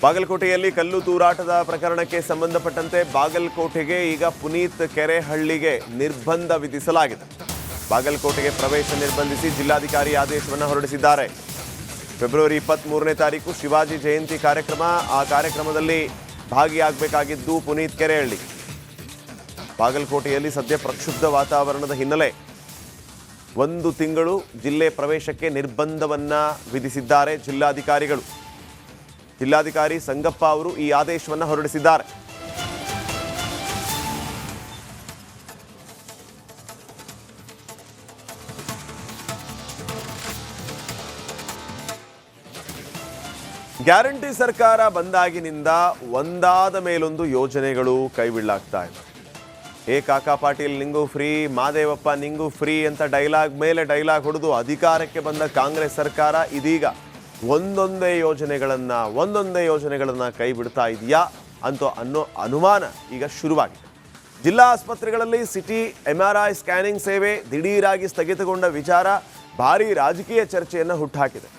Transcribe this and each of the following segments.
ಬಾಗಲಕೋಟೆಯಲ್ಲಿ ಕಲ್ಲು ತೂರಾಟದ ಪ್ರಕರಣಕ್ಕೆ ಸಂಬಂಧಪಟ್ಟಂತೆ ಬಾಗಲಕೋಟೆಗೆ ಈಗ ಪುನೀತ್ ಕೆರೆಹಳ್ಳಿಗೆ ನಿರ್ಬಂಧ ವಿಧಿಸಲಾಗಿದೆ. ಬಾಗಲಕೋಟೆಗೆ ಪ್ರವೇಶ ನಿರ್ಬಂಧಿಸಿ ಜಿಲ್ಲಾಧಿಕಾರಿ ಆದೇಶವನ್ನು ಹೊರಡಿಸಿದ್ದಾರೆ. ಫೆಬ್ರವರಿ 23ನೇ ತಾರೀಕು ಶಿವಾಜಿ ಜಯಂತಿ ಕಾರ್ಯಕ್ರಮ. ಆ ಕಾರ್ಯಕ್ರಮದಲ್ಲಿ ಭಾಗಿಯಾಗಬೇಕಾಗಿದ್ದು ಪುನೀತ್ ಕೆರೆಹಳ್ಳಿ. ಬಾಗಲಕೋಟೆಯಲ್ಲಿ ಸದ್ಯ ಪ್ರಕ್ಷುಬ್ಧ ವಾತಾವರಣದ ಹಿನ್ನೆಲೆ 1 ತಿಂಗಳು ಜಿಲ್ಲೆ ಪ್ರವೇಶಕ್ಕೆ ನಿರ್ಬಂಧವನ್ನ ವಿಧಿಸಿದ್ದಾರೆ ಜಿಲ್ಲಾಧಿಕಾರಿಗಳು. ಜಿಲ್ಲಾಧಿಕಾರಿ ಸಂಗಪ್ಪ ಅವರು ಈ ಆದೇಶವನ್ನು ಹೊರಡಿಸಿದ್ದಾರೆ. ಗ್ಯಾರಂಟಿ ಸರ್ಕಾರ ಬಂದಾಗಿನಿಂದ ಒಂದಾದ ಮೇಲೊಂದು ಯೋಜನೆಗಳು ಕೈಬಿಡಲಾಗ್ತಾ ಇದೆ. ಕಾಕಾ ಪಾಟೀಲ್ ನಿಂಗೂ ಫ್ರೀ, ಮಾದೇವಪ್ಪ ನಿಂಗೂ ಫ್ರೀ ಅಂತ ಡೈಲಾಗ್ ಮೇಲೆ ಡೈಲಾಗ್ ಹೊಡೆದು ಅಧಿಕಾರಕ್ಕೆ ಬಂದ ಕಾಂಗ್ರೆಸ್ ಸರ್ಕಾರ ಇದೀಗ ಒಂದೊಂದೇ ಯೋಜನೆಗಳನ್ನು ಕೈ ಬಿಡ್ತಾ ಇದೆಯಾ ಅನ್ನೋ ಅನುಮಾನ ಈಗ ಶುರುವಾಗಿದೆ. ಜಿಲ್ಲಾ ಆಸ್ಪತ್ರೆಗಳಲ್ಲಿ ಸಿಟಿ MRI ಸ್ಕ್ಯಾನಿಂಗ್ ಸೇವೆ ದಿಢೀರಾಗಿ ಸ್ಥಗಿತಗೊಂಡ ವಿಚಾರ ಭಾರೀ ರಾಜಕೀಯ ಚರ್ಚೆಯನ್ನು ಹುಟ್ಟುಹಾಕಿದೆ.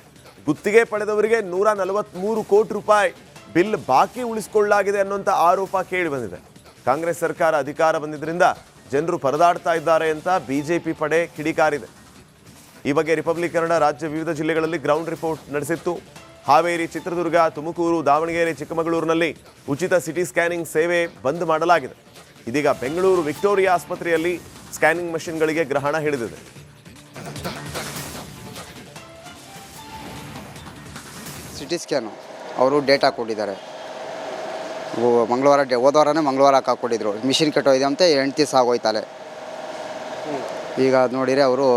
ಗುತ್ತಿಗೆ ಪಡೆದವರಿಗೆ 143 ಕೋಟಿ ರೂಪಾಯಿ ಬಿಲ್ ಬಾಕಿ ಉಳಿಸಿಕೊಳ್ಳಲಾಗಿದೆ ಅನ್ನುವಂಥ ಆರೋಪ ಕೇಳಿ ಬಂದಿದೆ. ಕಾಂಗ್ರೆಸ್ ಸರ್ಕಾರ ಅಧಿಕಾರ ಬಂದಿದ್ದರಿಂದ ಜನರು ಪರದಾಡ್ತಾ ಇದ್ದಾರೆ ಅಂತ ಬಿಜೆಪಿ ಪಡೆ ಕಿಡಿಕಾರಿದೆ. ಈ ಬಗ್ಗೆ ರಿಪಬ್ಲಿಕ್ ಕನ್ನಡ ರಾಜ್ಯ ವಿವಿಧ ಜಿಲ್ಲೆಗಳಲ್ಲಿ ಗ್ರೌಂಡ್ ರಿಪೋರ್ಟ್ ನಡೆಸಿತ್ತು. ಹಾವೇರಿ, ಚಿತ್ರದುರ್ಗ, ತುಮಕೂರು, ದಾವಣಗೆರೆ, ಚಿಕ್ಕಮಗಳೂರಿನಲ್ಲಿ ಉಚಿತ ಸಿಟಿ ಸ್ಕ್ಯಾನಿಂಗ್ ಸೇವೆ ಬಂದ್ ಮಾಡಲಾಗಿದೆ. ಇದೀಗ ಬೆಂಗಳೂರು ವಿಕ್ಟೋರಿಯಾ ಆಸ್ಪತ್ರೆಯಲ್ಲಿ ಸ್ಕ್ಯಾನಿಂಗ್ ಮಷಿನ್ಗಳಿಗೆ ಗ್ರಹಣ ಹಿಡಿದಿದೆ. ಸಿಟಿ ಸ್ಕ್ಯಾನು ಅವರು ಡೇಟಾ ಕೊಟ್ಟಿದ್ದಾರೆ. ಮಂಗಳವಾರ ಹೋದವಾರನೇ ಮಂಗಳವಾರ ಹಾಕೊಂಡಿದ್ರು. ಮಿಷಿನ್ ಕೆಟ್ಟೋಗಿದೆ ಅಂತ 8 ದಿವಸ ಆಗೋಯ್ತಲೆ. ಈಗ ಅದು ನೋಡಿದರೆ ಅವರು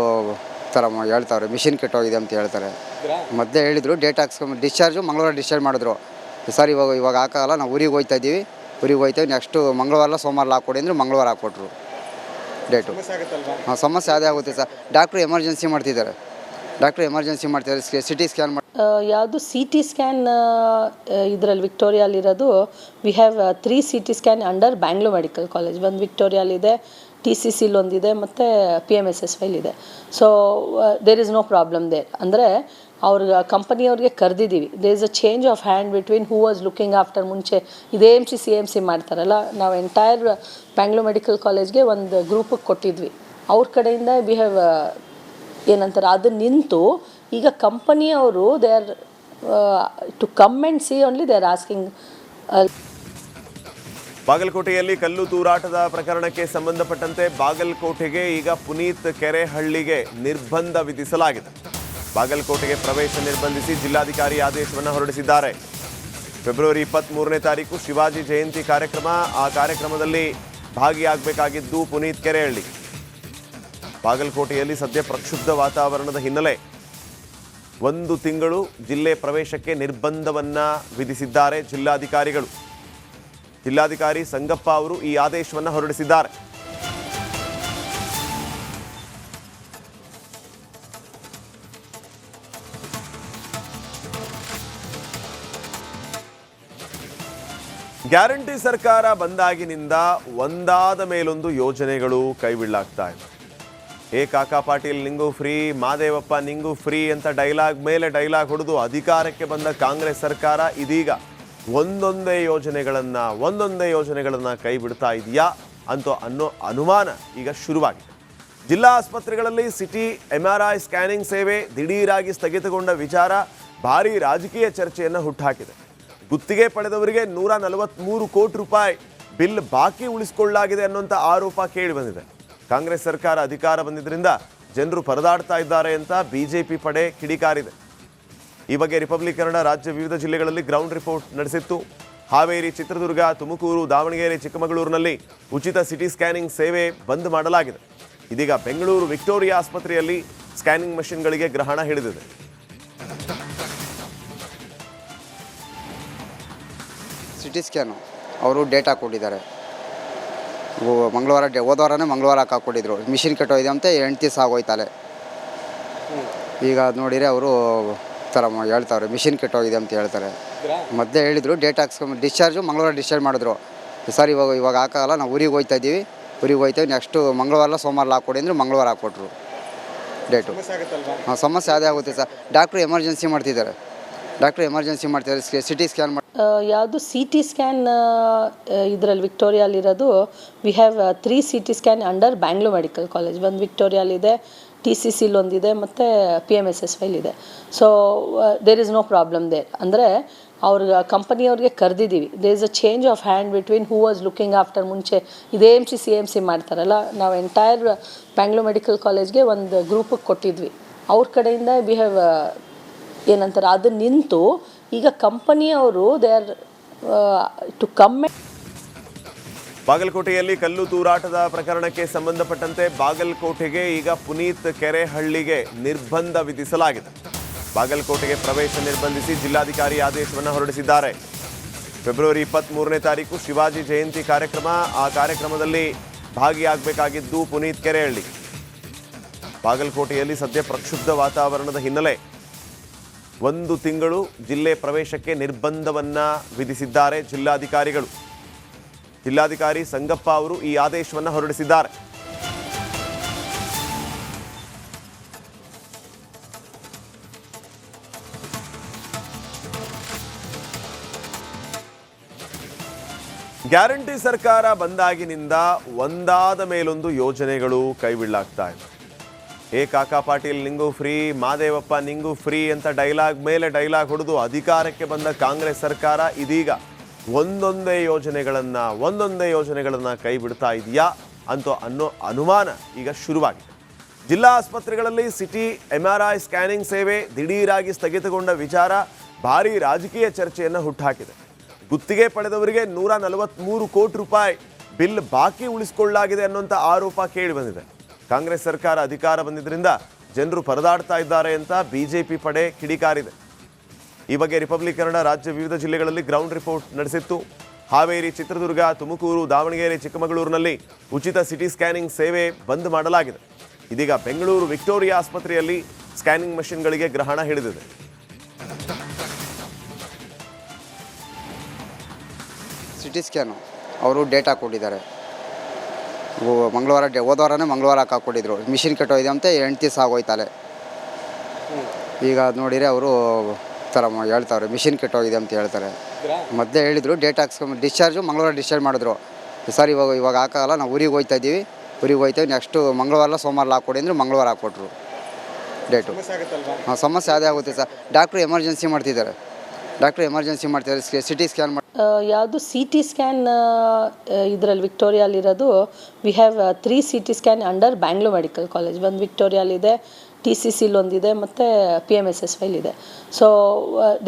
ಥರ ಹೇಳ್ತಾವ್ರೆ ಮಿಷಿನ್ ಕೆಟ್ಟೋಗಿದೆ ಅಂತ ಹೇಳ್ತಾರೆ. ಮತ್ತೆ ಹೇಳಿದರು ಡೇಟ್ ಹಾಕ್ಸ್ಕೊಂಡು ಡಿಸ್ಚಾರ್ಜು ಮಂಗಳವಾರ ಡಿಸ್ಚಾರ್ಜ್ ಮಾಡಿದ್ರು. ಸರ್ ಇವಾಗ ಹಾಕೋಲ್ಲ, ನಾವು ಊರಿಗೆ ಹೋಗ್ತಾಯಿದ್ದೀವಿ, ನೆಕ್ಸ್ಟು ಮಂಗಳವಾರ ಸೋಮವಾರ ಹಾಕ್ಕೊಡಿ ಅಂದರೆ ಮಂಗಳವಾರ ಹಾಕ್ಕೊಟ್ರು ಡೇಟು. ಹಾಂ, ಸಮಸ್ಯೆ ಅದೇ ಆಗುತ್ತೆ ಸರ್. ಡಾಕ್ಟ್ರು ಎಮರ್ಜೆನ್ಸಿ ಮಾಡ್ತಿದ್ದಾರೆ. ಸಿಟಿ ಸ್ಕ್ಯಾನ್ ಯಾವುದು CT ಸ್ಕ್ಯಾನ್ ಇದರಲ್ಲಿ ವಿಕ್ಟೋರಿಯಾಲಿರೋದು. We have 3 CT scan under Bangalore medical college. ಒಂದು ವಿಕ್ಟೋರಿಯಾಲಿದೆ, TCCಲಿ ಒಂದಿದೆ, ಮತ್ತು PMSSYಲಿ ಇದೆ. So there is no problem there. ಅಂದರೆ ಅವ್ರಿಗೆ ಕಂಪನಿಯವ್ರಿಗೆ ಕರೆದಿದ್ದೀವಿ. There is a change of hand between who was looking after. ಮುಂಚೆ ಇದು AMC CMC ಮಾಡ್ತಾರಲ್ಲ, ನಾವು ಎಂಟೈರ್ ಬ್ಯಾಂಗ್ಳೂರ್ ಮೆಡಿಕಲ್ ಕಾಲೇಜ್ಗೆ ಒಂದು ಗ್ರೂಪಿಗೆ ಕೊಟ್ಟಿದ್ವಿ. ಅವ್ರ ಕಡೆಯಿಂದ ವಿ ಹ್ಯಾವ್ ಏನಂತಾರೆ ಅದು ನಿಂತು ಈಗ ಕಂಪನಿಯವರು they are to come and see only they are asking. ಬಾಗಲಕೋಟೆಯಲ್ಲಿ ಕಲ್ಲು ತೂರಾಟದ ಪ್ರಕರಣಕ್ಕೆ ಸಂಬಂಧಪಟ್ಟಂತೆ ಬಾಗಲಕೋಟೆಗೆ ಈಗ ಪುನೀತ್ ಕೆರೆಹಳ್ಳಿಗೆ ನಿರ್ಬಂಧ ವಿಧಿಸಲಾಗಿದೆ. ಬಾಗಲಕೋಟೆಗೆ ಪ್ರವೇಶ ನಿರ್ಬಂಧಿಸಿ ಜಿಲ್ಲಾಧಿಕಾರಿ ಆದೇಶವನ್ನು ಹೊರಡಿಸಿದ್ದಾರೆ. ಫೆಬ್ರವರಿ 23ನೇ ತಾರೀಕು ಶಿವಾಜಿ ಜಯಂತಿ ಕಾರ್ಯಕ್ರಮ. ಆ ಕಾರ್ಯಕ್ರಮದಲ್ಲಿ ಭಾಗಿಯಾಗಬೇಕಾಗಿದ್ದು ಪುನೀತ್ ಕೆರೆಹಳ್ಳಿ. ಬಾಗಲಕೋಟೆಯಲ್ಲಿ ಸದ್ಯ ಪ್ರಕ್ಷುಬ್ಧ ವಾತಾವರಣದ ಹಿನ್ನೆಲೆ 1 ತಿಂಗಳು ಜಿಲ್ಲೆ ಪ್ರವೇಶಕ್ಕೆ ನಿರ್ಬಂಧವನ್ನ ವಿಧಿಸಿದ್ದಾರೆ ಜಿಲ್ಲಾಧಿಕಾರಿಗಳು. ಜಿಲ್ಲಾಧಿಕಾರಿ ಸಂಗಪ್ಪ ಅವರು ಈ ಆದೇಶವನ್ನು ಹೊರಡಿಸಿದ್ದಾರೆ. ಗ್ಯಾರಂಟಿ ಸರ್ಕಾರ ಬಂದಾಗಿನಿಂದ ಒಂದಾದ ಮೇಲೊಂದು ಯೋಜನೆಗಳು ಕೈಬಿಡಲಾಗ್ತಾ ಇದೆ. ಕಾಕಾ ಪಾಟೀಲ್ ನಿಂಗೂ ಫ್ರೀ, ಮಾದೇವಪ್ಪ ನಿಂಗೂ ಫ್ರೀ ಅಂತ ಡೈಲಾಗ್ ಮೇಲೆ ಡೈಲಾಗ್ ಹೊಡೆದು ಅಧಿಕಾರಕ್ಕೆ ಬಂದ ಕಾಂಗ್ರೆಸ್ ಸರ್ಕಾರ ಇದೀಗ ಒಂದೊಂದೇ ಯೋಜನೆಗಳನ್ನು ಕೈ ಬಿಡ್ತಾ ಇದೆಯಾ ಅನ್ನೋ ಅನುಮಾನ ಈಗ ಶುರುವಾಗಿದೆ. ಜಿಲ್ಲಾ ಆಸ್ಪತ್ರೆಗಳಲ್ಲಿ ಸಿಟಿ MRI ಸ್ಕ್ಯಾನಿಂಗ್ ಸೇವೆ ದಿಢೀರಾಗಿ ಸ್ಥಗಿತಗೊಂಡ ವಿಚಾರ ಭಾರೀ ರಾಜಕೀಯ ಚರ್ಚೆಯನ್ನು ಹುಟ್ಟುಹಾಕಿದೆ. ಗುತ್ತಿಗೆ ಪಡೆದವರಿಗೆ 143 ಕೋಟಿ ರೂಪಾಯಿ ಬಿಲ್ ಬಾಕಿ ಉಳಿಸಿಕೊಳ್ಳಲಾಗಿದೆ ಅನ್ನುವಂಥ ಆರೋಪ ಕೇಳಿ ಬಂದಿದೆ. ಕಾಂಗ್ರೆಸ್ ಸರ್ಕಾರ ಅಧಿಕಾರ ಬಂದಿದ್ದರಿಂದ ಜನರು ಪರದಾಡ್ತಾ ಇದ್ದಾರೆ ಅಂತ ಬಿಜೆಪಿ ಪಡೆ ಕಿಡಿಕಾರಿದೆ. ಈ ಬಗ್ಗೆ ರಿಪಬ್ಲಿಕ್ ಕನ್ನಡ ರಾಜ್ಯ ವಿವಿಧ ಜಿಲ್ಲೆಗಳಲ್ಲಿ ಗ್ರೌಂಡ್ ರಿಪೋರ್ಟ್ ನಡೆಸಿತ್ತು. ಹಾವೇರಿ, ಚಿತ್ರದುರ್ಗ, ತುಮಕೂರು, ದಾವಣಗೆರೆ, ಚಿಕ್ಕಮಗಳೂರಿನಲ್ಲಿ ಉಚಿತ ಸಿಟಿ ಸ್ಕ್ಯಾನಿಂಗ್ ಸೇವೆ ಬಂದ್ ಮಾಡಲಾಗಿದೆ. ಇದೀಗ ಬೆಂಗಳೂರು ವಿಕ್ಟೋರಿಯಾ ಆಸ್ಪತ್ರೆಯಲ್ಲಿ ಸ್ಕ್ಯಾನಿಂಗ್ ಮಷಿನ್ಗಳಿಗೆ ಗ್ರಹಣ ಹಿಡಿದಿದೆ. ಸಿಟಿ ಸ್ಕ್ಯಾನು ಅವರು ಡೇಟಾ ಕೊಟ್ಟಿದ್ದಾರೆ. ಹೋದವಾರನೇ ಮಂಗಳವಾರ ಹಾಕೊಂಡಿದ್ರು. ಮಿಷಿನ್ ಕೆಟ್ಟೋಗಿದೆ ಅಂತ 8 ದಿವಸ ಆಗೋಯ್ತಲೆ. ಈಗ ಅದು ನೋಡಿದರೆ ಅವರು ಥರ ಹೇಳ್ತಾವ್ರೆ ಮಿಷಿನ್ ಕೆಟ್ಟೋಗಿದೆ ಅಂತ ಹೇಳ್ತಾರೆ. ಮತ್ತೆ ಹೇಳಿದರು ಡೇಟ್ ಹಾಕ್ಸ್ಕೊಂಡು ಡಿಸ್ಚಾರ್ಜು ಮಂಗಳವಾರ ಡಿಸ್ಚಾರ್ಜ್ ಮಾಡಿದ್ರು. ಸರ್ ಇವಾಗ ಹಾಕೋಲ್ಲ, ನಾವು ಊರಿಗೆ ಹೋಗ್ತಾಯಿದ್ದೀವಿ, ನೆಕ್ಸ್ಟು ಮಂಗಳವಾರ ಸೋಮವಾರ ಹಾಕ್ಕೊಡಿ ಅಂದರೆ ಮಂಗಳವಾರ ಹಾಕ್ಕೊಟ್ರು ಡೇಟು. ಹಾಂ, ಸಮಸ್ಯೆ ಅದೇ ಆಗುತ್ತೆ ಸರ್. ಡಾಕ್ಟ್ರು ಎಮರ್ಜೆನ್ಸಿ ಮಾಡ್ತಿದ್ದಾರೆ. ಡಾಕ್ಟ್ರು ಎಮರ್ಜೆನ್ಸಿ ಮಾಡ್ತಿದ್ದಾರೆ, ಸಿಟಿ ಸ್ಕ್ಯಾನ್ ಮಾಡಿ. ಯಾವುದು ಸಿ ಟಿ ಸ್ಕ್ಯಾನ್ ಇದರಲ್ಲಿ ವಿಕ್ಟೋರಿಯಲ್ಲಿರೋದು we have 3 C T scan under Bangalore medical college. ಒಂದು ವಿಕ್ಟೋರಿಯಲ್ಲಿದೆ, ಟಿ ಸಿ ಸಿಲಿ ಒಂದಿದೆ ಮತ್ತು PMSS ಇದೆ. So there is no problem there. ಅಂದರೆ ಅವ್ರಿಗೆ ಕಂಪನಿಯವ್ರಿಗೆ ಕರೆದಿದ್ದೀವಿ. There is a change of hand between who was looking after. ಮುಂಚೆ ಇದೇ CMC ಮಾಡ್ತಾರಲ್ಲ, ನಾವು ಎಂಟೈರ್ ಬ್ಯಾಂಗ್ಳೂರ್ ಮೆಡಿಕಲ್ ಕಾಲೇಜ್ಗೆ ಒಂದು ಗ್ರೂಪಿಗೆ ಕೊಟ್ಟಿದ್ವಿ. ಅವ್ರ ಕಡೆಯಿಂದ ವಿ ಹ್ಯಾವ್ ಏನಂತಾರೆ ಅದು ನಿಂತು ಈಗ ಕಂಪನಿಯವರು ದೇ ಆರ್ ಟು ಕಮ್. ಬಾಗಲಕೋಟೆಯಲ್ಲಿ ಕಲ್ಲು ತೂರಾಟದ ಪ್ರಕರಣಕ್ಕೆ ಸಂಬಂಧಪಟ್ಟಂತೆ ಬಾಗಲಕೋಟೆಗೆ ಈಗ ಪುನೀತ್ ಕೆರೆಹಳ್ಳಿಗೆ ನಿರ್ಬಂಧ ವಿಧಿಸಲಾಗಿದೆ. ಬಾಗಲಕೋಟೆಗೆ ಪ್ರವೇಶ ನಿರ್ಬಂಧಿಸಿ ಜಿಲ್ಲಾಧಿಕಾರಿ ಆದೇಶವನ್ನು ಹೊರಡಿಸಿದ್ದಾರೆ. ಫೆಬ್ರವರಿ 23ನೇ ತಾರೀಕು ಶಿವಾಜಿ ಜಯಂತಿ ಕಾರ್ಯಕ್ರಮ. ಆ ಕಾರ್ಯಕ್ರಮದಲ್ಲಿ ಭಾಗಿಯಾಗಬೇಕಾಗಿದ್ದು ಪುನೀತ್ ಕೆರೆಹಳ್ಳಿ. ಬಾಗಲಕೋಟೆಯಲ್ಲಿ ಸದ್ಯ ಪ್ರಕ್ಷುಬ್ಧ ವಾತಾವರಣದ ಹಿನ್ನೆಲೆ 1 ತಿಂಗಳು ಜಿಲ್ಲೆ ಪ್ರವೇಶಕ್ಕೆ ನಿರ್ಬಂಧವನ್ನ ವಿಧಿಸಿದ್ದಾರೆ ಜಿಲ್ಲಾಧಿಕಾರಿಗಳು. ಜಿಲ್ಲಾಧಿಕಾರಿ ಸಂಗಪ್ಪ ಅವರು ಈ ಆದೇಶವನ್ನು ಹೊರಡಿಸಿದ್ದಾರೆ. ಗ್ಯಾರಂಟಿ ಸರ್ಕಾರ ಬಂದಾಗಿನಿಂದ ಒಂದಾದ ಮೇಲೊಂದು ಯೋಜನೆಗಳು ಕೈಬಿಡಲಾಗ್ತಾ ಇದೆ. ಕಾಕಾ ಪಾಟೀಲ್ ನಿಂಗೂ ಫ್ರೀ, ಮಾದೇವಪ್ಪ ನಿಂಗೂ ಫ್ರೀ ಅಂತ ಡೈಲಾಗ್ ಮೇಲೆ ಡೈಲಾಗ್ ಹೊಡೆದು ಅಧಿಕಾರಕ್ಕೆ ಬಂದ ಕಾಂಗ್ರೆಸ್ ಸರ್ಕಾರ ಇದೀಗ ಒಂದೊಂದೇ ಯೋಜನೆಗಳನ್ನು ಕೈ ಬಿಡ್ತಾ ಇದೆಯಾ ಅನ್ನೋ ಅನುಮಾನ ಈಗ ಶುರುವಾಗಿದೆ. ಜಿಲ್ಲಾ ಆಸ್ಪತ್ರೆಗಳಲ್ಲಿ ಸಿಟಿ MRI ಸ್ಕ್ಯಾನಿಂಗ್ ಸೇವೆ ದಿಢೀರಾಗಿ ಸ್ಥಗಿತಗೊಂಡ ವಿಚಾರ ಭಾರೀ ರಾಜಕೀಯ ಚರ್ಚೆಯನ್ನು ಹುಟ್ಟುಹಾಕಿದೆ. ಗುತ್ತಿಗೆ ಪಡೆದವರಿಗೆ 143 ಕೋಟಿ ರೂಪಾಯಿ ಬಿಲ್ ಬಾಕಿ ಉಳಿಸಿಕೊಳ್ಳಲಾಗಿದೆ ಅನ್ನುವಂಥ ಆರೋಪ ಕೇಳಿ ಬಂದಿದೆ. ಕಾಂಗ್ರೆಸ್ ಸರ್ಕಾರ ಅಧಿಕಾರ ಬಂದಿದ್ದರಿಂದ ಜನರು ಪರದಾಡ್ತಾ ಇದ್ದಾರೆ ಅಂತ ಬಿಜೆಪಿ ಪಡೆ ಕಿಡಿಕಾರಿದೆ. ಈ ಬಗ್ಗೆ ರಿಪಬ್ಲಿಕ್ ಕನ್ನಡ ರಾಜ್ಯ ವಿವಿಧ ಜಿಲ್ಲೆಗಳಲ್ಲಿ ಗ್ರೌಂಡ್ ರಿಪೋರ್ಟ್ ನಡೆಸಿತ್ತು. ಹಾವೇರಿ, ಚಿತ್ರದುರ್ಗ, ತುಮಕೂರು, ದಾವಣಗೆರೆ, ಚಿಕ್ಕಮಗಳೂರಿನಲ್ಲಿ ಉಚಿತ ಸಿಟಿ ಸ್ಕ್ಯಾನಿಂಗ್ ಸೇವೆ ಬಂದ್ ಮಾಡಲಾಗಿದೆ. ಇದೀಗ ಬೆಂಗಳೂರು ವಿಕ್ಟೋರಿಯಾ ಆಸ್ಪತ್ರೆಯಲ್ಲಿ ಸ್ಕ್ಯಾನಿಂಗ್ ಮಷಿನ್ಗಳಿಗೆ ಗ್ರಹಣ ಹಿಡಿದಿದೆ. ಸಿಟಿ ಸ್ಕ್ಯಾನು ಅವರು ಡೇಟಾ ಕೊಟ್ಟಿದ್ದಾರೆ. ಮಂಗಳವಾರ ಹೋದವಾರನೇ ಮಂಗಳವಾರ ಹಾಕೊಟ್ಟಿದ್ರು. ಮಿಷಿನ್ ಕೆಟ್ಟೋಗಿದೆ ಅಂತ 8 ದಿವಸ ಆಗೋಯ್ತಲೆ. ಈಗ ಅದು ನೋಡಿದರೆ ಅವರು ಥರ ಹೇಳ್ತಾವ್ರೆ, ಮಿಷಿನ್ ಕೆಟ್ಟೋಗಿದೆ ಅಂತ ಹೇಳ್ತಾರೆ. ಮೊದಲೇ ಹೇಳಿದರು ಡೇಟ್ ಡಿಸ್ಚಾರ್ಜು ಮಂಗಳವಾರ ಡಿಸ್ಚಾರ್ಜ್ ಮಾಡಿದ್ರು. ಸರ್ ಇವಾಗ ಹಾಕೋಲ್ಲ, ನಾವು ಊರಿಗೆ ಹೋಗ್ತಾಯಿದ್ದೀವಿ, ನೆಕ್ಸ್ಟು ಮಂಗಳವಾರ ಸೋಮವಾರ ಹಾಕ್ಕೊಡಿ ಅಂದರೆ ಮಂಗಳವಾರ ಹಾಕ್ಕೊಟ್ರು ಡೇಟು. ಹಾಂ, ಸಮಸ್ಯೆ ಅದೇ ಆಗುತ್ತೆ ಸರ್. ಡಾಕ್ಟ್ರು ಎಮರ್ಜೆನ್ಸಿ ಮಾಡ್ತಿದ್ದಾರೆ, ಸಿಟಿ ಸ್ಕ್ಯಾನ್ ಯಾವುದು ಸಿ ಟಿ ಸ್ಕ್ಯಾನ್ ಇದರಲ್ಲಿ ವಿಕ್ಟೋರಿಯಲ್ಲಿರೋದು we have 3 C T scan under Bangalore medical college. ಒಂದು ವಿಕ್ಟೋರಿಯಲ್ಲಿದೆ, ಟಿ ಸಿ ಸಿಲಿ ಒಂದಿದೆ ಮತ್ತು PMSS ಇದೆ. So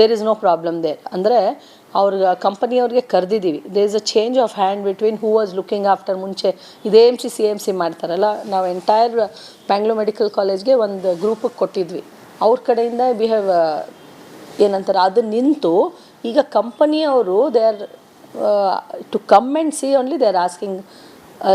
there is no problem there. ಅಂದರೆ ಅವ್ರಿಗೆ ಕಂಪನಿಯವ್ರಿಗೆ ಕರೆದಿದ್ದೀವಿ. There is a change of hand between who was looking after. ಮುಂಚೆ ಇದೇ CMC ಮಾಡ್ತಾರಲ್ಲ, ನಾವು ಎಂಟೈರ್ ಬ್ಯಾಂಗ್ಳೂರ್ ಮೆಡಿಕಲ್ ಕಾಲೇಜ್ಗೆ ಒಂದು ಗ್ರೂಪಿಗೆ ಕೊಟ್ಟಿದ್ವಿ. ಅವ್ರ ಕಡೆಯಿಂದ ವಿ ಹ್ಯಾವ್ ಏನಂತಾರೆ ಅದು ನಿಂತು ಈಗ ಕಂಪನಿಯವರು they are to come and see only they are asking